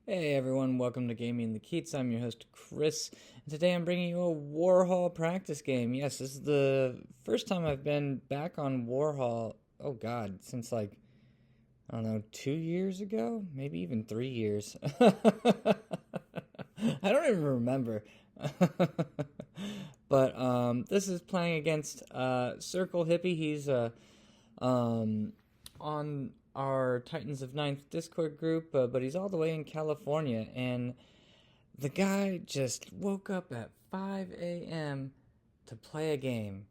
Hey everyone, welcome to Gaming the Keats. I'm your host Chris, and today I'm bringing you a Warhall practice game. Yes, this is the first time I've been back on Warhall, oh god, since I don't know, 2 years ago? Maybe even 3 years. I don't even remember. But this is playing against Circle Hippie. He's on our Titans of Ninth Discord group, but he's all the way in California, and the guy just woke up at 5 a.m. to play a game,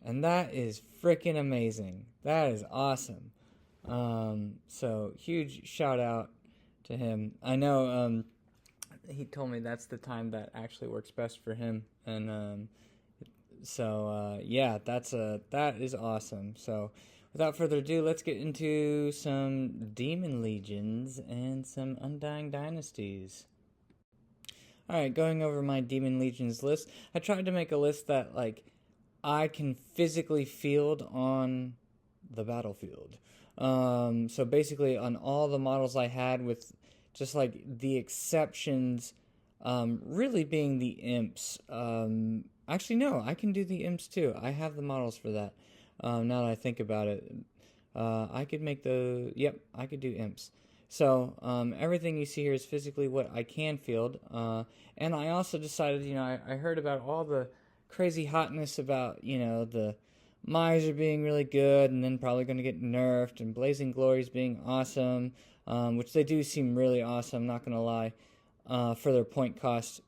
and that is freaking amazing. That is awesome. So huge shout out to him. I know he told me that's the time that actually works best for him, and yeah, that is awesome. So without further ado, let's get into some Demon Legions and some Undying Dynasties. Alright, going over my Demon Legions list, I tried to make a list that, I can physically field on the battlefield. So basically, on all the models I had, with just the exceptions, really being the imps. Actually, no, I can do the imps too. I have the models for that. Now that I think about it, I could make I could do imps. So everything you see here is physically what I can field. And I also decided, I heard about all the crazy hotness about, the Miser being really good and then probably going to get nerfed, and Blazing Glories being awesome, which they do seem really awesome, not going to lie, for their point cost.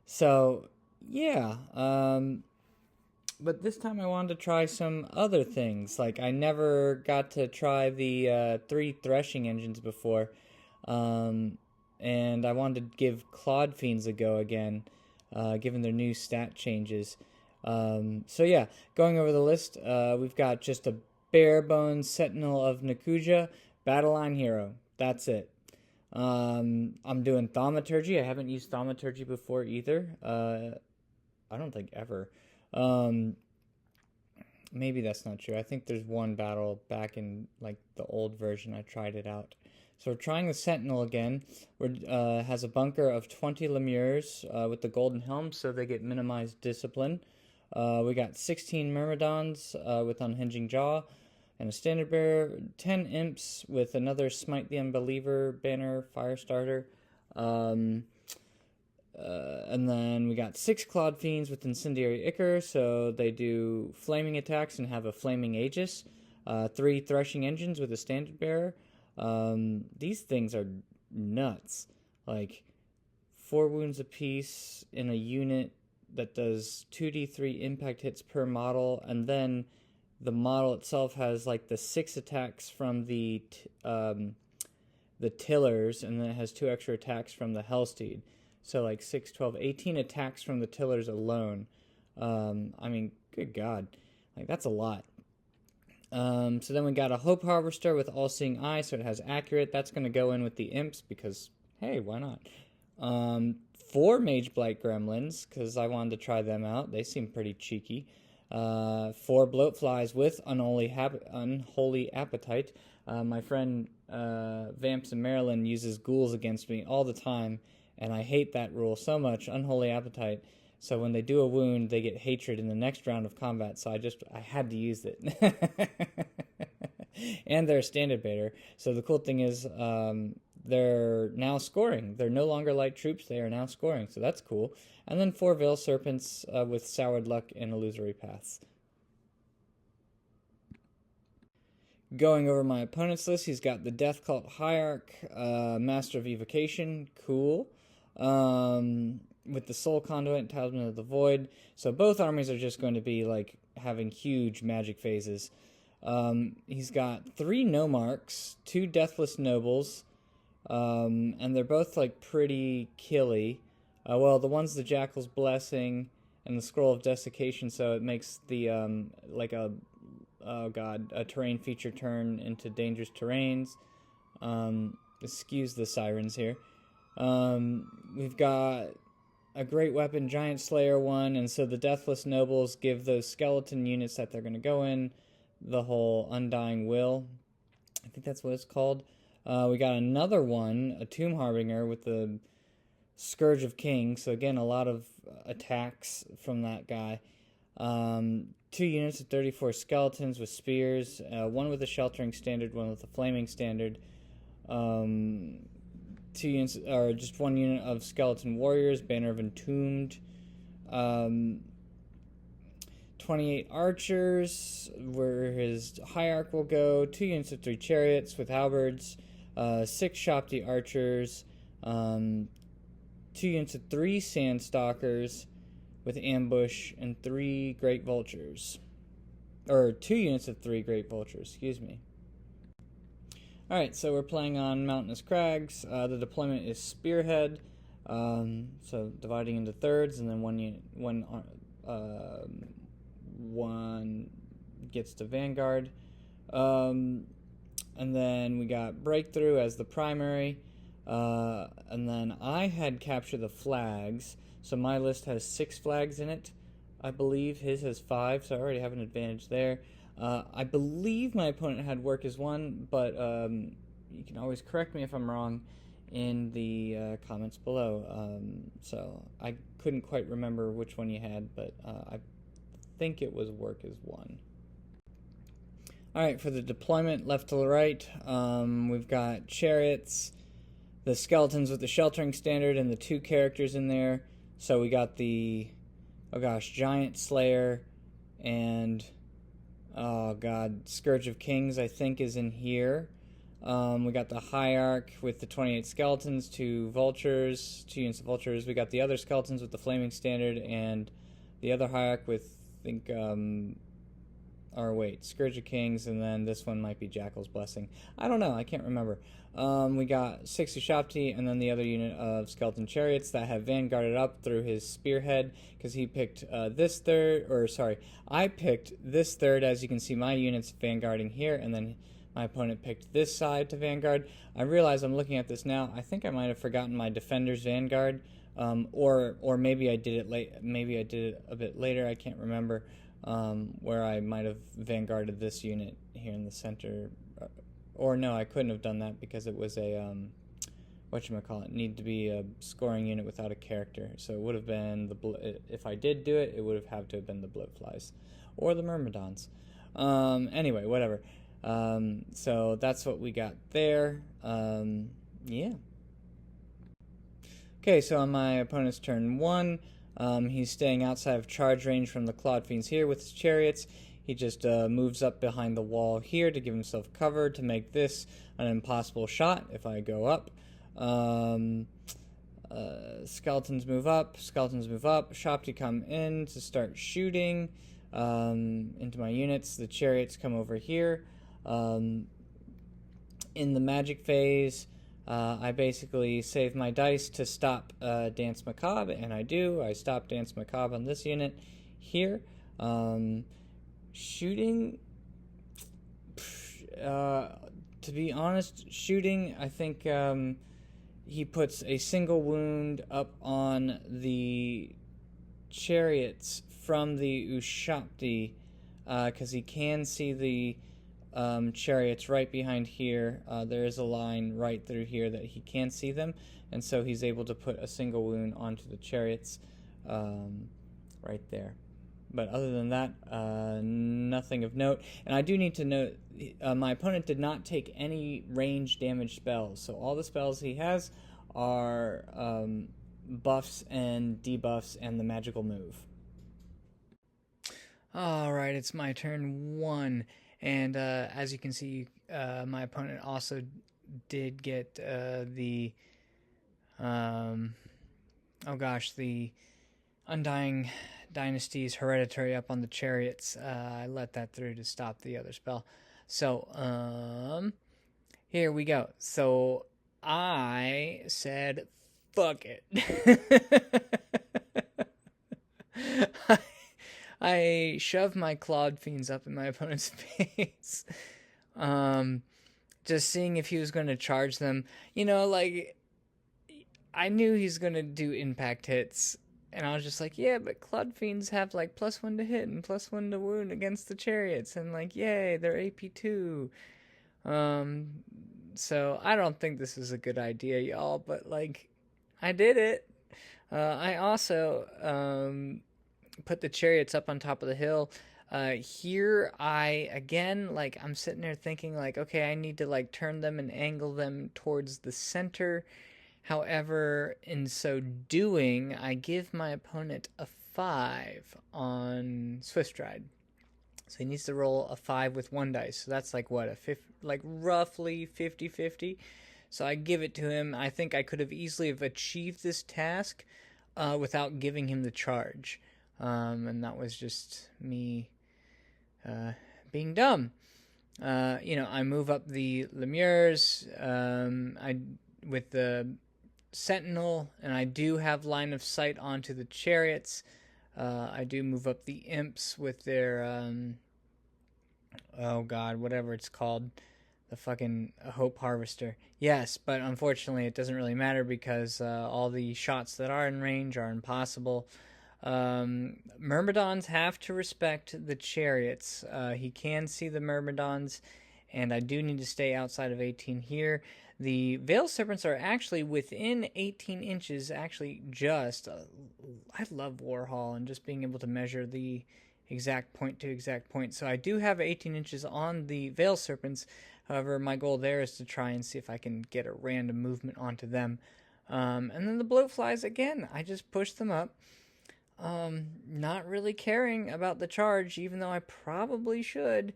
So, yeah. But this time I wanted to try some other things. I never got to try the 3 threshing engines before. And I wanted to give Claude Fiends a go again, given their new stat changes. So yeah, going over the list, we've got just a bare bones Sentinel of Nakuja, Battle Line Hero. That's it. I'm doing Thaumaturgy. I haven't used Thaumaturgy before either. I don't think ever. Maybe that's not true. I think there's one battle back in the old version. I tried it out. So we're trying the Sentinel again. Has a bunker of 20 Lemures with the golden helm, so they get minimized discipline. We got 16 Myrmidons with unhinging jaw and a standard bearer, 10 imps with another Smite the Unbeliever banner fire starter. And then we got 6 Claude Fiends with Incendiary Ichor, so they do flaming attacks and have a flaming Aegis. 3 Threshing Engines with a standard bearer. These things are nuts. 4 wounds apiece in a unit that does 2d3 impact hits per model, and then the model itself has the 6 attacks from the tillers, and then it has 2 extra attacks from the Hellsteed. So 6, 12, 18 attacks from the tillers alone. I mean, good God. That's a lot. So then we got a Hope Harvester with All-Seeing Eye, so it has accurate. That's going to go in with the imps because, hey, why not? 4 Mage Blight Gremlins, because I wanted to try them out. They seem pretty cheeky. 4 Bloatflies with Unholy Appetite. My friend Vamps in Maryland uses ghouls against me all the time, and I hate that rule so much, Unholy Appetite. So when they do a wound, they get hatred in the next round of combat, so I had to use it. And they're a standard bearer. So the cool thing is, they're now scoring. They're no longer light troops, they are now scoring, so that's cool. And then 4 Veil Serpents with Soured Luck and Illusory Paths. Going over my opponent's list, he's got the Death Cult Hierarch, Master of Evocation, cool. With the Soul Conduit and Talisman of the Void. So both armies are just going to be having huge magic phases. He's got 3 Nomarchs, 2 Deathless Nobles, and they're both pretty killy. Well, the one's the Jackal's Blessing and the Scroll of Desiccation, so it makes the a terrain feature turn into dangerous terrains. Excuse the sirens here. We've got a Great Weapon Giant Slayer one, and so the Deathless Nobles give those skeleton units that they're going to go in the whole Undying Will. I think that's what it's called. We got another one, a Tomb Harbinger with the Scourge of Kings. So again, a lot of attacks from that guy. 2 units of 34 skeletons with spears, one with a sheltering standard, one with a flaming standard. 2 units, or just 1 unit of skeleton warriors, banner of entombed. 28 archers, where his hierarch will go. 2 units of 3 chariots with halberds. 6 Shopti archers. 2 units of 3 sandstalkers with ambush, and 3 great vultures. Or 2 units of 3 great vultures, excuse me. Alright, so we're playing on Mountainous Crags. The deployment is Spearhead. So dividing into thirds, and then one gets to Vanguard. And then we got Breakthrough as the primary. And then I had Capture the Flags. So my list has 6 flags in it. I believe his has 5, so I already have an advantage there. I believe my opponent had Work as 1, but you can always correct me if I'm wrong in the comments below. So I couldn't quite remember which one you had, but I think it was Work as 1. Alright, for the deployment, left to the right, we've got chariots, the skeletons with the sheltering standard, and the 2 characters in there. So we got the, Giant Slayer, and, Scourge of Kings, I think, is in here. We got the Hierarch with the 28 skeletons, 2 vultures, 2 units of vultures. We got the other skeletons with the flaming standard, and the other Hierarch with, I think, Scourge of Kings, and then this one might be Jackal's Blessing. I don't know, I can't remember. We got 6 Shopti, and then the other unit of skeleton chariots that have vanguarded up through his spearhead, because he picked I picked this third. As you can see, my unit's vanguarding here, and then my opponent picked this side to vanguard. I realize I'm looking at this now, I think I might have forgotten my defender's vanguard, or maybe I did it late. Maybe I did it a bit later, I can't remember. Where I might have vanguarded this unit here in the center, or no, I couldn't have done that because it was a needed to be a scoring unit without a character. So it would have been if I did do it, it would have had to have been the Blitflies or the Myrmidons. Anyway, whatever. So that's what we got there. Yeah. Okay, so on my opponent's turn 1. He's staying outside of charge range from the Clawed Fiends here with his chariots. He just moves up behind the wall here to give himself cover to make this an impossible shot if I go up. Skeletons move up. Shopti come in to start shooting into my units. The chariots come over here. In the magic phase, I basically save my dice to stop Dance Macabre, and I do. I stop Dance Macabre on this unit here. Shooting, to be honest, I think he puts a single wound up on the chariots from the Ushapti, because he can see the chariots right behind here. There is a line right through here that he can see them, and so he's able to put a single wound onto the chariots right there. But other than that, nothing of note. And I do need to note, my opponent did not take any range damage spells, so all the spells he has are buffs and debuffs and the magical move. Alright, it's my turn 1. And as you can see, my opponent also did get the Undying Dynasties Hereditary up on the chariots. I let that through to stop the other spell. So, here we go. So, I said, fuck it. I shoved my Clawed Fiends up in my opponent's face. Just seeing if he was going to charge them. You know, like, I knew he's going to do impact hits. And I was just like, yeah, but Clawed Fiends have, like, +1 to hit and +1 to wound against the chariots. And, like, yay, they're AP2. So I don't think this is a good idea, y'all, but like, I did it. I also put the chariots up on top of the hill. Here again, like, I'm sitting there thinking like, okay, I need to like turn them and angle them towards the center. However, in so doing, I give my opponent a 5 on Swift Stride. So he needs to roll a 5 with 1 dice. So that's like what, like roughly 50-50. So I give it to him. I think I could have easily have achieved this task without giving him the charge. And that was just me being dumb. I move up the lemures with the sentinel, and I do have line of sight onto the chariots. I do move up the imps with their whatever it's called, the fucking hope harvester. Yes, but unfortunately it doesn't really matter because all the shots that are in range are impossible. Myrmidons have to respect the chariots. He can see the Myrmidons, and I do need to stay outside of 18 here. The Veil Serpents are actually within 18 inches, actually just... I love Warhall and just being able to measure the exact point to exact point. So I do have 18 inches on the Veil Serpents. However, my goal there is to try and see if I can get a random movement onto them. And then the Bloatflies, again, I just push them up. Not really caring about the charge, even though I probably should.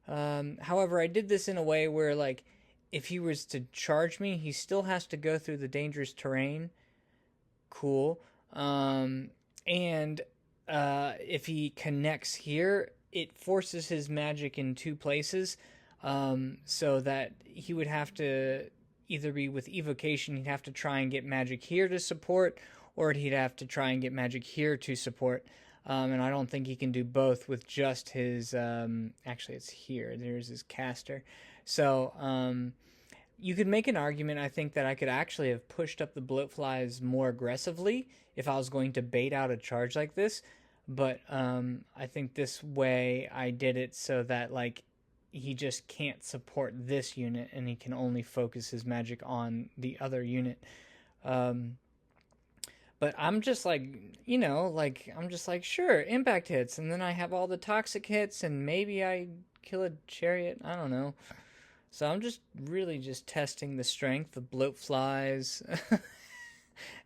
However, I did this in a way where, like, if he was to charge me, he still has to go through the dangerous terrain. Cool. And if he connects here, it forces his magic in 2 places. So that he would have to either be with evocation, he'd have to try and get magic here to support, or he'd have to try and get magic here to support. And I don't think he can do both with just his... actually, it's here. There's his caster. So, you could make an argument, I think, that I could actually have pushed up the Bloatflies more aggressively if I was going to bait out a charge like this. But I think this way I did it so that, like, he just can't support this unit and he can only focus his magic on the other unit. But I'm just like, I'm just like, sure, impact hits. And then I have all the toxic hits and maybe I kill a chariot. I don't know. So I'm just really just testing the strength of Bloatflies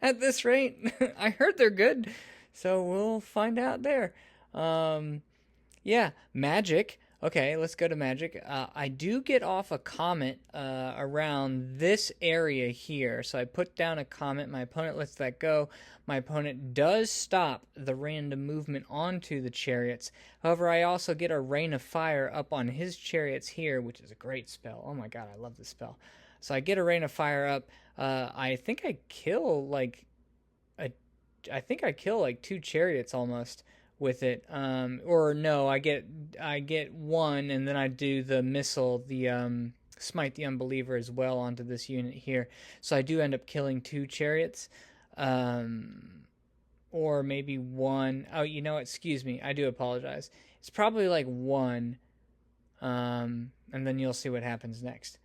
at this rate. I heard they're good. So we'll find out there. Yeah, magic. Okay, let's go to magic. I do get off a comet around this area here. So I put down a comet. My opponent lets that go. My opponent does stop the random movement onto the chariots. However, I also get a rain of fire up on his chariots here, which is a great spell. Oh my god, I love this spell. So I get a rain of fire up. I think I kill like 2 chariots almost with it. Or no, I get 1, and then I do the missile, the smite the unbeliever as well onto this unit here. So I do end up killing 2 chariots. Or maybe 1. Oh, excuse me. I do apologize. It's probably like 1. And then you'll see what happens next.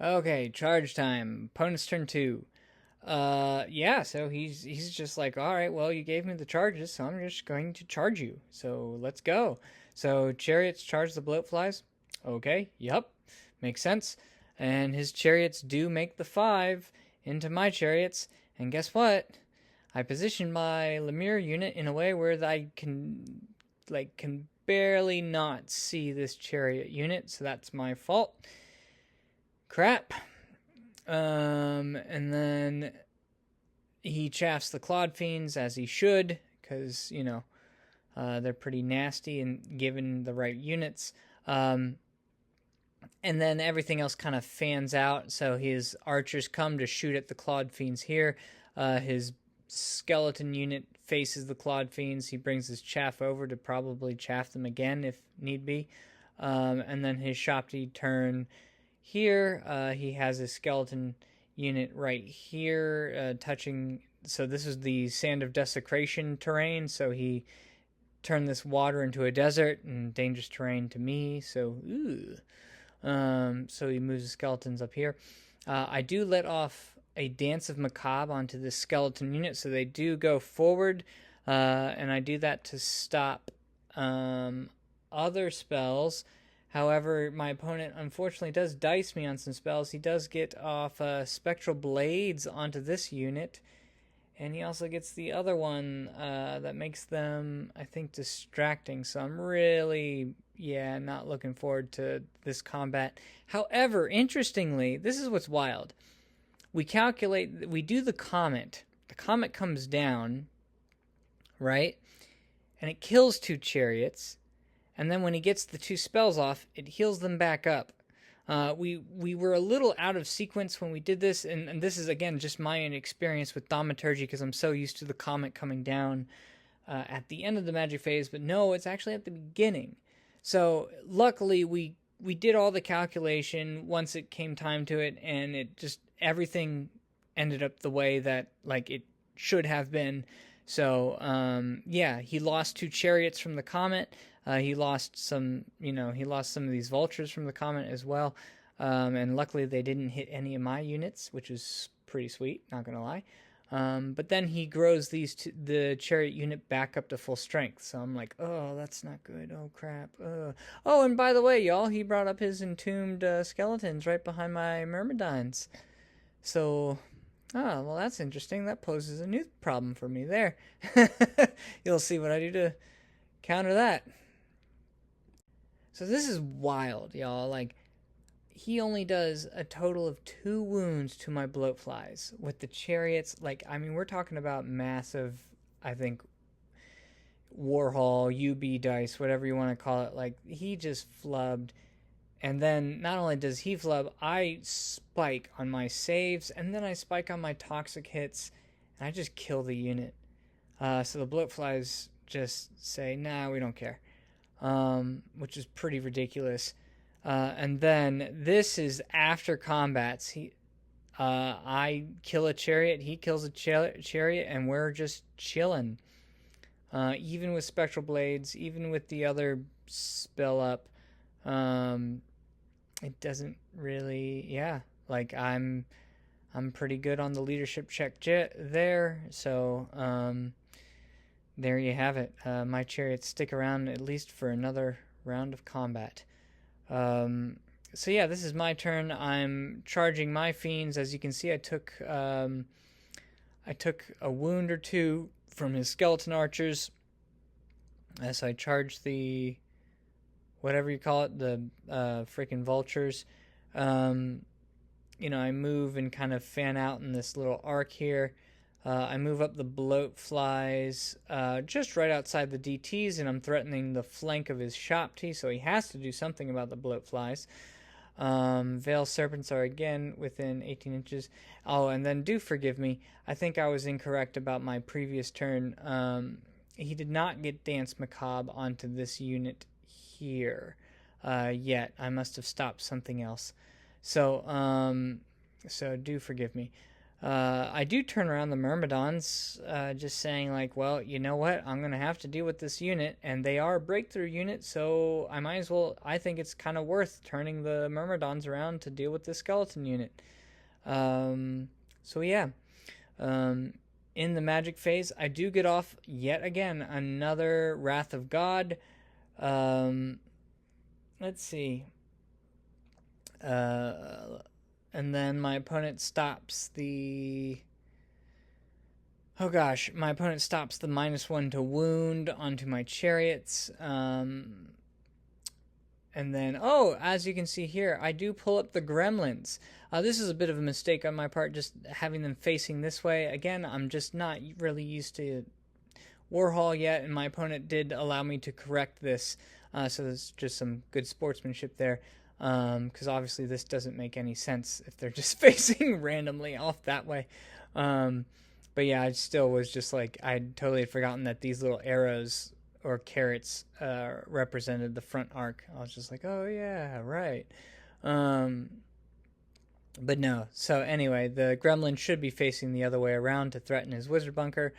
Okay, charge time. Opponent's turn 2. Yeah, so he's just like, all right, well, you gave me the charges, so I'm just going to charge you. So let's go. So chariots charge the Bloatflies. Okay, yep, makes sense. And his chariots do make the 5 into my chariots. And guess what? I positioned my Lemure unit in a way where I can barely not see this chariot unit, so that's my fault. Crap. And then he chaffs the Clawed Fiends, as he should, because, they're pretty nasty and given the right units. And then everything else kind of fans out, so his archers come to shoot at the Clawed Fiends here. His skeleton unit faces the Clawed Fiends. He brings his chaff over to probably chaff them again if need be. And then his Shopti turn here. He has his skeleton unit right here touching. So this is the Sand of Desecration terrain. So he turned this water into a desert and dangerous terrain to me. So, ooh. So he moves the skeletons up here. I do let off a Dance of Macabre onto this skeleton unit, so they do go forward, and I do that to stop other spells. However, my opponent unfortunately does dice me on some spells. He does get off Spectral Blades onto this unit, and he also gets the other one that makes them, I think, distracting. So I'm really, not looking forward to this combat. However, interestingly, this is what's wild. We do the comet. The comet comes down, right? And it kills 2 chariots. And then when he gets the 2 spells off, it heals them back up. We were a little out of sequence when we did this, and this is, again, just my experience with Thaumaturgy, because I'm so used to the comet coming down at the end of the magic phase, but no, it's actually at the beginning. So luckily, we did all the calculation once it came time to it, and it just, everything ended up the way that, like, it should have been. So, he lost 2 chariots from the comet. He lost some of these vultures from the comet as well. And luckily they didn't hit any of my units, which is pretty sweet, not gonna lie. But then he grows the chariot unit back up to full strength. So I'm like, oh, that's not good. Oh, crap. Oh, and by the way, y'all, he brought up his entombed skeletons right behind my myrmidons. So, well, that's interesting. That poses a new problem for me there. You'll see what I do to counter that. So this is wild, y'all. Like, he only does a total of 2 wounds to my bloatflies. With the chariots, like, I mean, we're talking about massive, I think, Warhall, UB dice, whatever you want to call it. Like, he just flubbed. And then, not only does he flub, I spike on my saves, and then I spike on my toxic hits, and I just kill the unit. So the bloatflies just say, nah, we don't care. Which is pretty ridiculous. And then this is after combats. I kill a chariot, he kills a chariot, and we're just chilling. Even with Spectral Blades, even with the other spell up, it doesn't really, like I'm pretty good on the leadership check there. So, there you have it. My chariots stick around at least for another round of combat. So yeah, this is my turn. I'm charging my fiends. As you can see, I took a wound or 2 from his skeleton archers. As I charge the, whatever you call it, the freaking vultures. I move and kind of fan out in this little arc here. I move up the bloatflies just right outside the DTs, and I'm threatening the flank of his Shopti, so he has to do something about the bloatflies. Veil serpents are again within 18 inches. Oh, and then do forgive me. I think I was incorrect about my previous turn. He did not get Dance Macabre onto this unit here yet. I must have stopped something else. So do forgive me. I do turn around the Myrmidons, just saying, like, well, you know what? I'm going to have to deal with this unit, and they are a breakthrough unit, so I might as well, I think it's kind of worth turning the Myrmidons around to deal with this skeleton unit. In the magic phase, I do get off, yet again, another Wrath of God. Let's see. And then my opponent stops the... my opponent stops the -1 to wound onto my chariots. And then, as you can see here, I do pull up the gremlins. This is a bit of a mistake on my part, just having them facing this way. Again, I'm just not really used to Warhall yet, and my opponent did allow me to correct this. So there's just some good sportsmanship there. Because obviously this doesn't make any sense if they're just facing randomly off that way. But yeah, I still was just like, I totally had forgotten that these little arrows or carrots represented the front arc. I was just like, oh yeah, right. But no. So anyway, the gremlin should be facing the other way around to threaten his wizard bunker.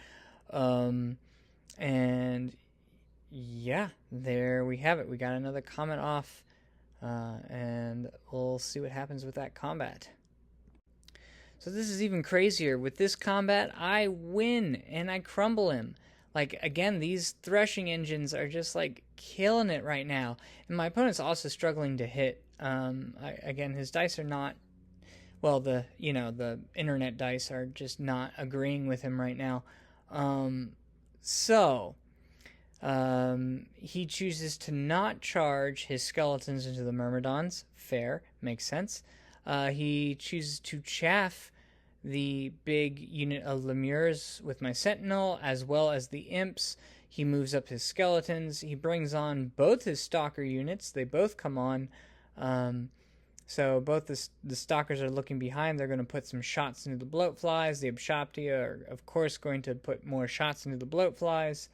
And yeah, there we have it. We got another comment off. and we'll see what happens with that combat. So this is even crazier. With this combat, I win and I crumble him. Like, again, these threshing engines are just, like, killing it right now. And my opponent's also struggling to hit. Again, his dice are not, well, the internet dice are just not agreeing with him right now. He chooses to not charge his skeletons into the myrmidons. Fair, makes sense. He chooses to chaff the big unit of lemures with my sentinel, as well as the imps. He moves up his skeletons. He brings on both his stalker units. They both come on. So both the stalkers are looking behind. They're going to put some shots into the bloatflies. The Abshopti are, of course, going to put more shots into the bloatflies.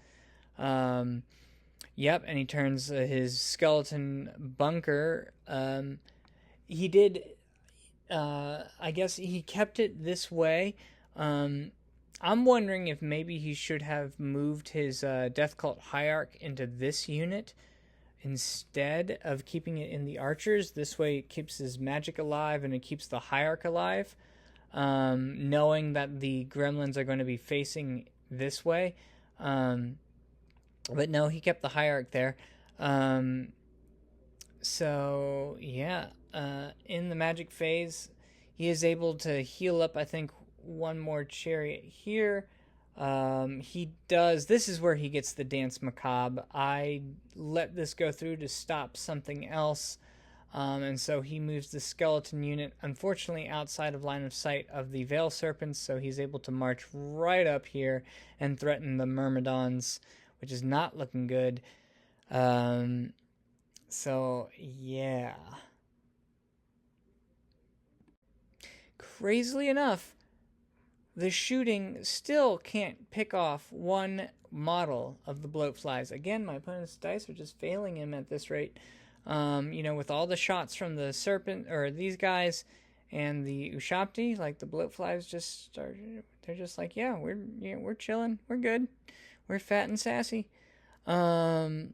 Yep, and he turns his skeleton bunker. He did... I guess he kept it this way. I'm wondering if maybe he should have moved his Death Cult Hierarch into this unit instead of keeping it in the archers. This way it keeps his magic alive and it keeps the Hierarch alive, knowing that the gremlins are going to be facing this way. But no, he kept the Hierarch there. So, yeah. In the magic phase, he is able to heal up, I think, one more chariot here. This is where he gets the Dance Macabre. I let this go through to stop something else, and so he moves the skeleton unit, unfortunately, outside of line of sight of the Veil Serpents, so he's able to march right up here and threaten the Myrmidons, which is not looking good. So, yeah. Crazily enough, the shooting still can't pick off one model of the bloatflies. Again, my opponent's dice are just failing him at this rate. With all the shots from the serpent, or these guys, and the Abshopti, like the bloatflies just started, they're just like, we're chilling, we're good, we're fat and sassy. And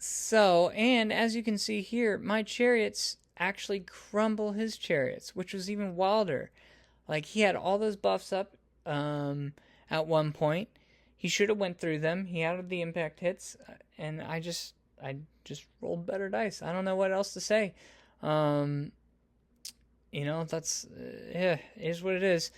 as you can see here, my chariots actually crumble his chariots, which was even wilder. Like, he had all those buffs up at one point. He should have went through them. He had the impact hits, and I just rolled better dice. I don't know what else to say. That's it is what it is.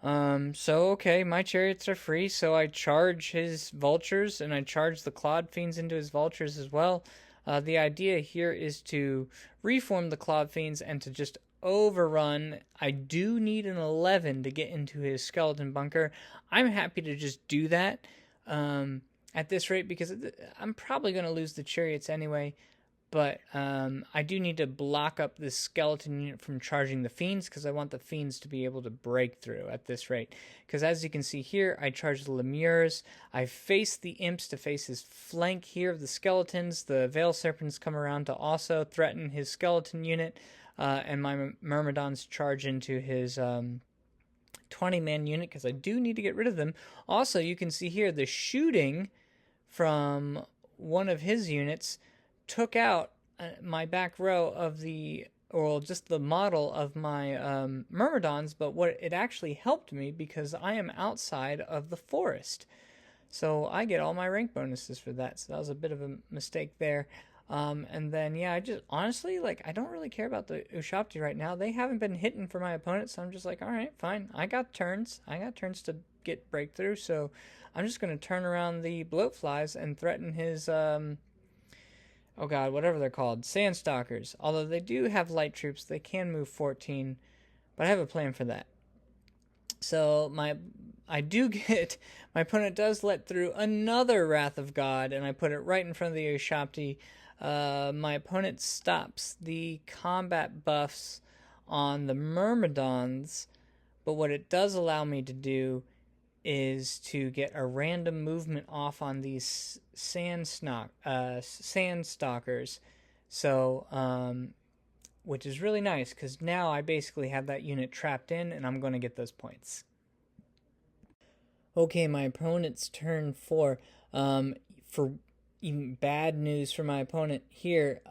Okay, my chariots are free, so I charge his vultures, and I charge the Clod Fiends into his vultures as well. The idea here is to reform the Clod Fiends and to just overrun. I do need an 11 to get into his skeleton bunker. I'm happy to just do that at this rate, because I'm probably going to lose the chariots anyway. But I do need to block up this skeleton unit from charging the fiends, because I want the fiends to be able to break through at this rate. Because as you can see here, I charge the lemures. I face the imps to face his flank here of the skeletons. The Veil Serpents come around to also threaten his skeleton unit. And my Myrmidons charge into his 20-man unit, because I do need to get rid of them. Also, you can see here the shooting from one of his units took out my back row of just the model of my Myrmidons, but what it actually helped me, because I am outside of the forest. So I get all my rank bonuses for that. So that was a bit of a mistake there. And then, I just, honestly, I don't really care about the Abshopti right now. They haven't been hitting for my opponent, so I'm just like, all right, fine. I got turns to get breakthrough, so I'm just going to turn around the bloatflies and threaten his, whatever they're called, Sandstalkers. Although they do have light troops, they can move 14, but I have a plan for that. So my opponent does let through another Wrath of God, and I put it right in front of the Abshopti. My opponent stops the combat buffs on the Myrmidons, but what it does allow me to do is to get a random movement off on these Sandstalkers. So, which is really nice, because now I basically have that unit trapped in, and I'm going to get those points. Okay, my opponent's turn 4. For even bad news for my opponent here,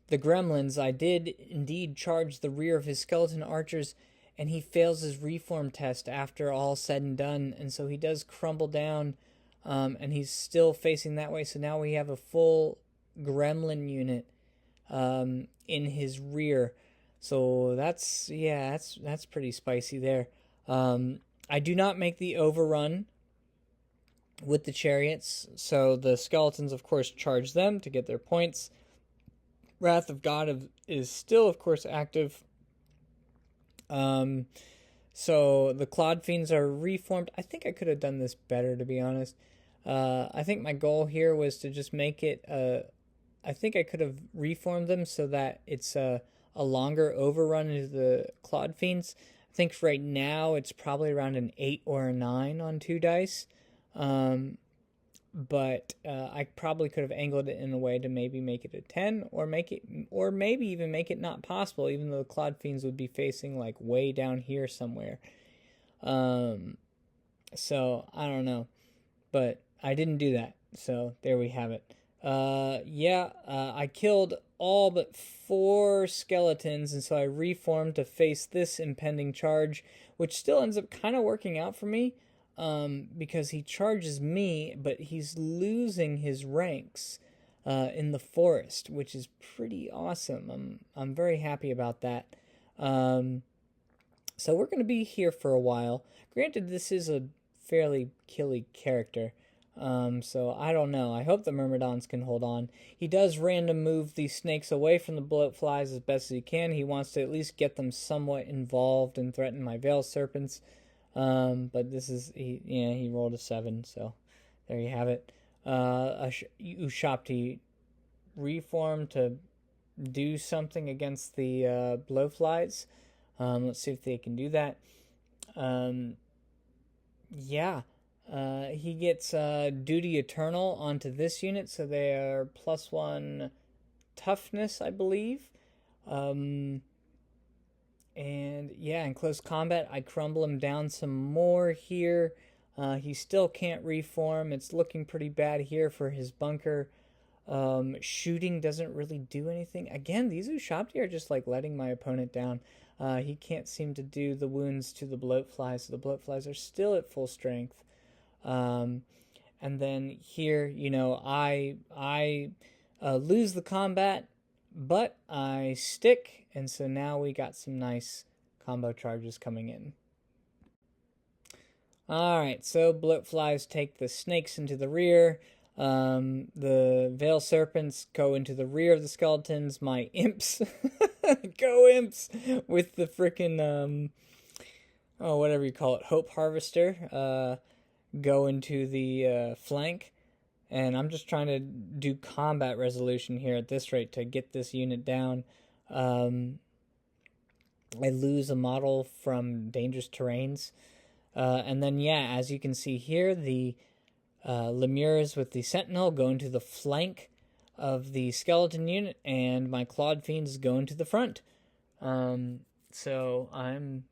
the gremlins, I did indeed charge the rear of his skeleton archers, and he fails his reform test after all said and done, and so he does crumble down, and he's still facing that way. So now we have a full gremlin unit in his rear. So that's pretty spicy there. I do not make the overrun with the chariots, so the skeletons, of course, charge them to get their points. Wrath of God is still, of course, active. So the Clod Fiends are reformed. I think I could have done this better, to be honest. I think my goal here was to just make it, I think I could have reformed them so that it's a longer overrun into the Clod Fiends. I think right now it's probably around an 8 or a 9 on 2 dice. But I probably could have angled it in a way to maybe make it a 10, or maybe even make it not possible, even though the Clod Fiends would be facing like way down here somewhere. So I don't know, but I didn't do that. So there we have it. I killed all but 4 skeletons, and so I reformed to face this impending charge, which still ends up kind of working out for me. Because he charges me, but he's losing his ranks in the forest, which is pretty awesome. I'm very happy about that. So we're going to be here for a while. Granted, this is a fairly killy character, so I don't know. I hope the Myrmidons can hold on. He does random move these snakes away from the bloatflies as best as he can. He wants to at least get them somewhat involved and threaten my Veil Serpents. But this is, he rolled a 7, so there you have it. Ushapti reformed to do something against the blowflies. Let's see if they can do that. He gets Duty Eternal onto this unit, so they are +1 toughness, I believe. And yeah, in close combat, I crumble him down some more here. He still can't reform. It's looking pretty bad here for his bunker. Shooting doesn't really do anything. Again, these Ushapti are just like letting my opponent down. He can't seem to do the wounds to the bloatflies, so the bloatflies are still at full strength. And then here, I lose the combat, but I stick, and so now we got some nice combo charges coming in. Alright, so bloatflies take the snakes into the rear. The Veil Serpents go into the rear of the skeletons. My imps, go imps, with the frickin', whatever you call it, Hope Harvester, go into the flank. And I'm just trying to do combat resolution here at this rate to get this unit down. I lose a model from dangerous terrains. And then, as you can see here, the Lemures with the Sentinel go into the flank of the skeleton unit, and my Clod Fiends go into the front. So I'm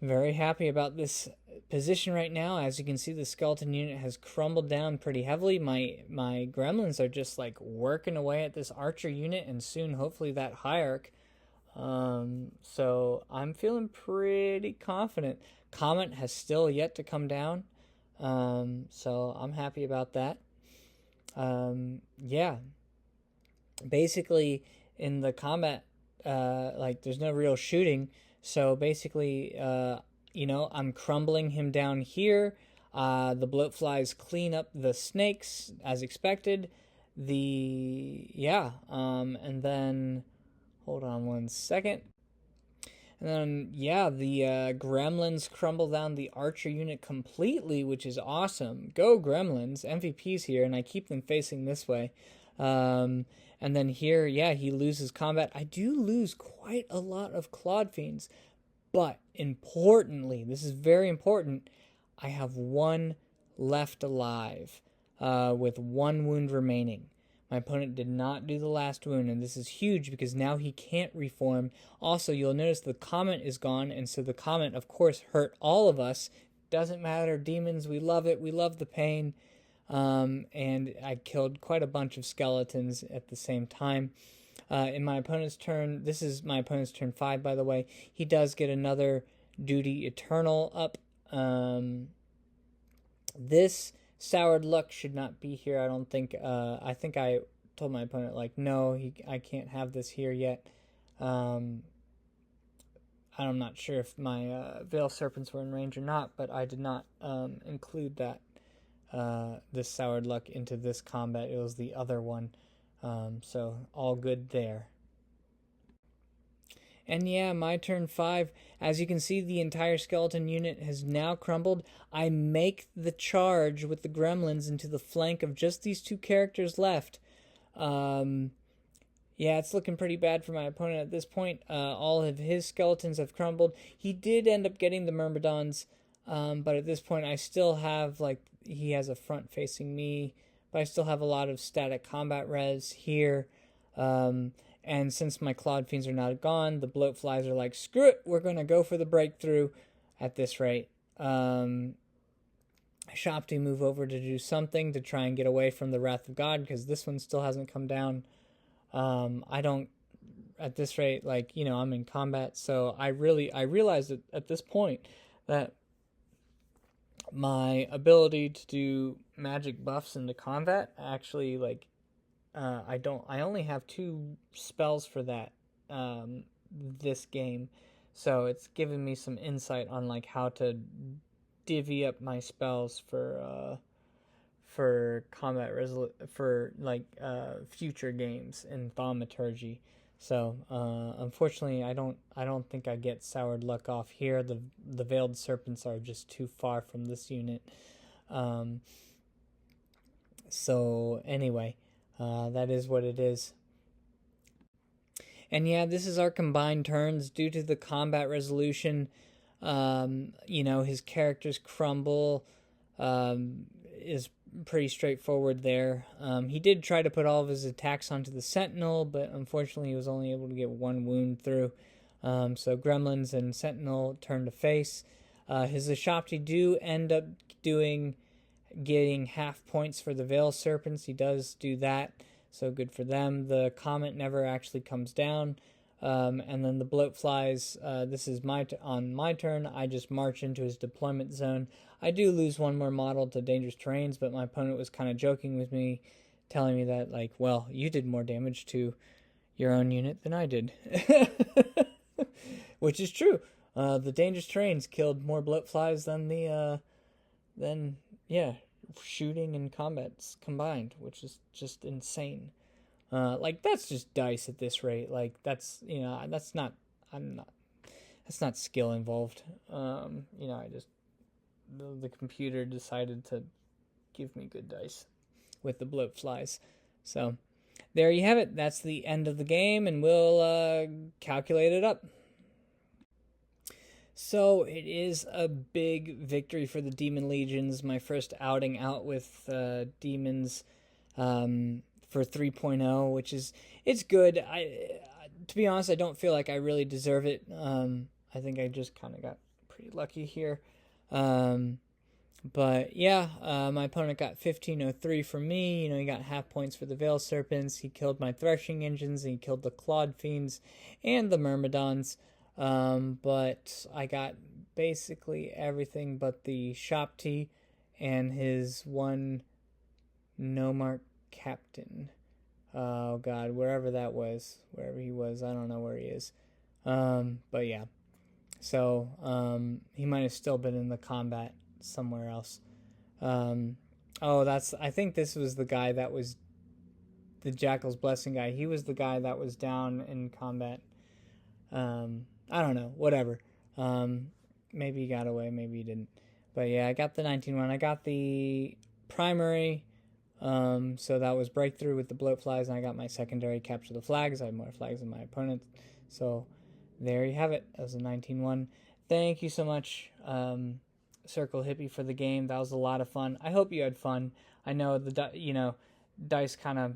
very happy about this position right now. As you can see, the skeleton unit has crumbled down pretty heavily. My gremlins are just like working away at this archer unit, and soon hopefully that hierarch. So I'm feeling pretty confident. Comet has still yet to come down, so I'm happy about that. Basically in the combat, there's no real shooting. So basically, I'm crumbling him down here. The bloatflies clean up the snakes as expected. And then, hold on one second. And then, the gremlins crumble down the archer unit completely, which is awesome. Go gremlins, MVPs here, and I keep them facing this way. And then here, he loses combat. I do lose quite a lot of Clod Fiends, but importantly, this is very important, I have 1 left alive, with 1 wound remaining. My opponent did not do the last wound, and this is huge because now he can't reform. Also, you'll notice the Comet is gone, and so the Comet, of course, hurt all of us. Doesn't matter, demons, we love it, we love the pain. And I killed quite a bunch of skeletons at the same time. In my opponent's turn, this is my opponent's turn 5, by the way, he does get another Duty Eternal up. This Soured Luck should not be here, I don't think. I think I told my opponent, like, no, I can't have this here yet. I'm not sure if my Veil Serpents were in range or not, but I did not include that this Soured Luck into this combat. It was the other one. So all good there. And yeah, my turn 5. As you can see, the entire skeleton unit has now crumbled. I make the charge with the gremlins into the flank of just these 2 characters left. Yeah, it's looking pretty bad for my opponent at this point. All of his skeletons have crumbled. He did end up getting the Myrmidons, but at this point I still have, like, he has a front facing me, but I still have a lot of static combat res here. And since my Clawed Fiends are not gone, the Bloatflies are like, screw it, we're going to go for the breakthrough at this rate. Shopti move over to do something to try and get away from the Wrath of God, because this one still hasn't come down. I don't, at this rate, like, you know, I'm in combat, so I realized at this point that my ability to do magic buffs into combat actually, like, I only have 2 spells for that this game, so it's given me some insight on, like, how to divvy up my spells for combat for future games in Thaumaturgy. So unfortunately, I don't think I get Soured Luck off here. The Veiled Serpents are just too far from this unit. So anyway. That is what it is. And yeah, this is our combined turns. Due to the combat resolution, you know, his characters crumble, is pretty straightforward there. He did try to put all of his attacks onto the Sentinel, but unfortunately he was only able to get 1 wound through. So Gremlins and Sentinel turn to face. His Ashopti do end up getting half points for the Veil Serpents. He does do that, so good for them. The Comet never actually comes down. And then the Bloatflies, this is on my turn. I just march into his deployment zone. I do lose 1 more model to Dangerous Terrains, but my opponent was kind of joking with me, telling me that, like, well, you did more damage to your own unit than I did. Which is true. The Dangerous Terrains killed more Bloatflies than shooting and combats combined, which is just insane. Like, that's just dice at this rate. Like, that's not skill involved. I just, the computer decided to give me good dice with the Bloatflies. So there you have it. That's the end of the game, and we'll calculate it up. So it is a big victory for the Demon Legions. My first outing out with Demons for 3.0, which is, it's good. To be honest, I don't feel like I really deserve it. I think I just kind of got pretty lucky here. But yeah, my opponent got 1503 from me. You know, he got half points for the Veil Serpents. He killed my Threshing Engines. And he killed the Clawed Fiends and the Myrmidons. But I got basically everything but the Shopti and his 1 No-Mark Captain. Oh god, wherever he was, I don't know where he is. But yeah. So, he might have still been in the combat somewhere else. I think this was the guy that was the Jackal's Blessing guy. He was the guy that was down in combat. I don't know, whatever. Maybe he got away, maybe he didn't. But yeah, I got the 19-1. I got the primary, so that was breakthrough with the Bloatflies, and I got my secondary, capture the flags. I had more flags than my opponent. So there you have it. That was a 19-1. Thank you so much, Circle Hippie, for the game. That was a lot of fun. I hope you had fun. I know dice kind of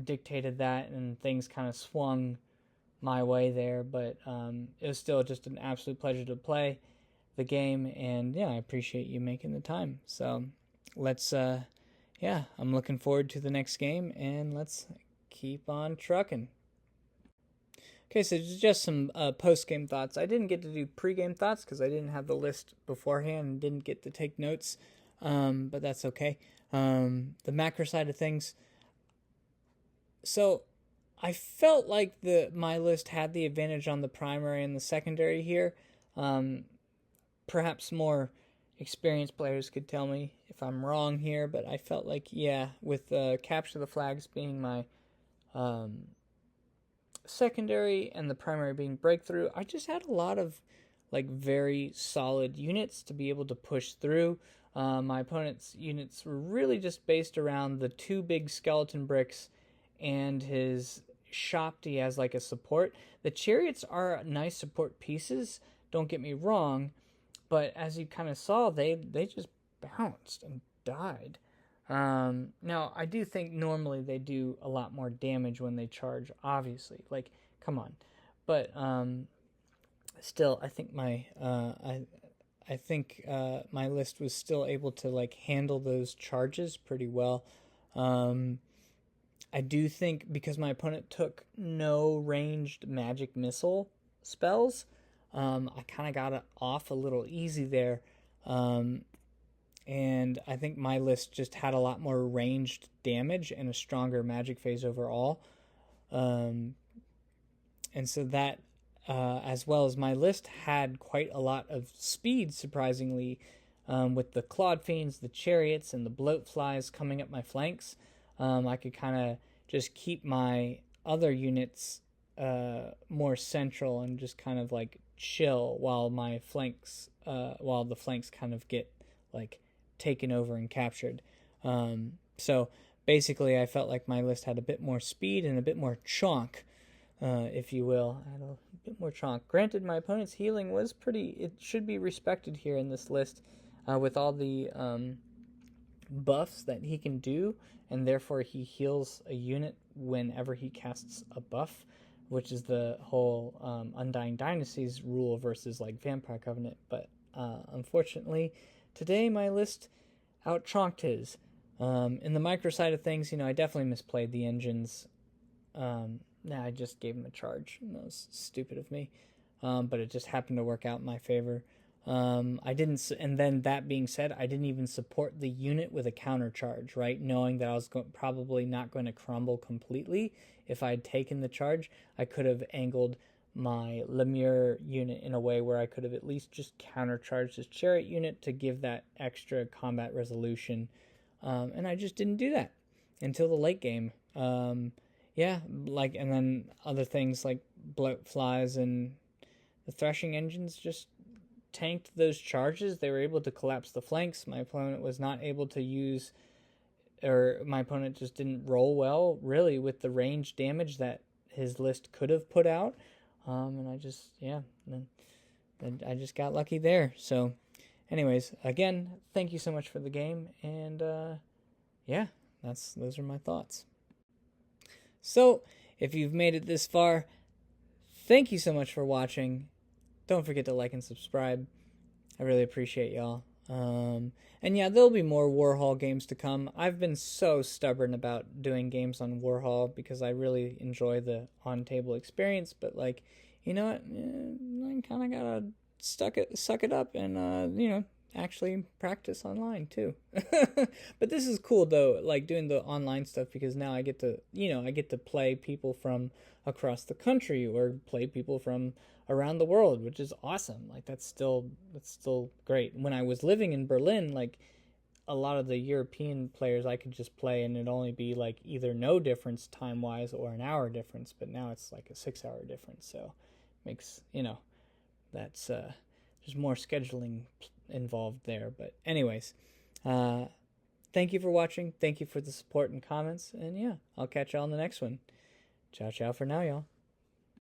dictated that, and things kind of swung my way there, but it was still just an absolute pleasure to play the game, and yeah, I appreciate you making the time. So let's I'm looking forward to the next game, and let's keep on trucking. Okay, so just some post-game thoughts. I didn't get to do pre-game thoughts because I didn't have the list beforehand and didn't get to take notes, but that's okay. The macro side of things. So I felt like my list had the advantage on the primary and the secondary here. Perhaps more experienced players could tell me if I'm wrong here, but I felt like, yeah, with Capture the Flags being my secondary and the primary being Breakthrough, I just had a lot of like very solid units to be able to push through. My opponent's units were really just based around the 2 big skeleton bricks and his Shopti as like a support. The chariots are nice support pieces, don't get me wrong, but as you kind of saw, they just bounced and died. Now, I do think normally they do a lot more damage when they charge, obviously. Like, come on. But still, I think my my list was still able to like handle those charges pretty well. I do think because my opponent took no ranged magic missile spells, I kind of got it off a little easy there. And I think my list just had a lot more ranged damage and a stronger magic phase overall. And so that, as well as my list had quite a lot of speed, surprisingly, with the Clawed Fiends, the Chariots, and the Bloat Flies coming up my flanks. I could kind of just keep my other units more central and just kind of like chill while my flanks, while the flanks kind of get like taken over and captured. So basically, I felt like my list had a bit more speed and a bit more chonk, if you will. I had a bit more chonk. Granted, my opponent's healing was it should be respected here in this list, with all the buffs that he can do, and therefore he heals a unit whenever he casts a buff, which is the whole Undying Dynasties rule versus like Vampire Covenant. But unfortunately, today my list out-chonked his. In the micro side of things, I definitely misplayed the engines. I just gave him a charge. That was stupid of me. But it just happened to work out in my favor. I didn't, and then that being said, I didn't even support the unit with a counter charge, right? Knowing that I was probably not going to crumble completely. If I had taken the charge, I could have angled my Lemure unit in a way where I could have at least just countercharged his chariot unit to give that extra combat resolution. And I just didn't do that until the late game. And then other things like Bloat Flies and the Threshing Engines just tanked those charges. They were able to collapse the flanks. My opponent was not able to use, or my opponent just didn't roll well, really, with the range damage that his list could have put out. And I just, I just got lucky there. So, anyways, again, thank you so much for the game, and those are my thoughts. So, if you've made it this far, thank you so much for watching. Don't forget to like and subscribe. I really appreciate y'all. And yeah, there'll be more Warhall games to come. I've been so stubborn about doing games on Warhall because I really enjoy the on-table experience, but like, you know what? I kind of gotta suck it up and, actually practice online too. But this is cool though, like doing the online stuff, because now I get to play people from across the country or play people from around the world, which is awesome. Like that's still great. When I was living in Berlin, like a lot of the European players I could just play and it'd only be like either no difference time wise or an hour difference, but now it's like a 6-hour difference. So makes, that's there's more scheduling involved there. But anyways, thank you for watching. Thank you for the support and comments. And yeah, I'll catch y'all on the next one. Ciao, ciao for now, y'all.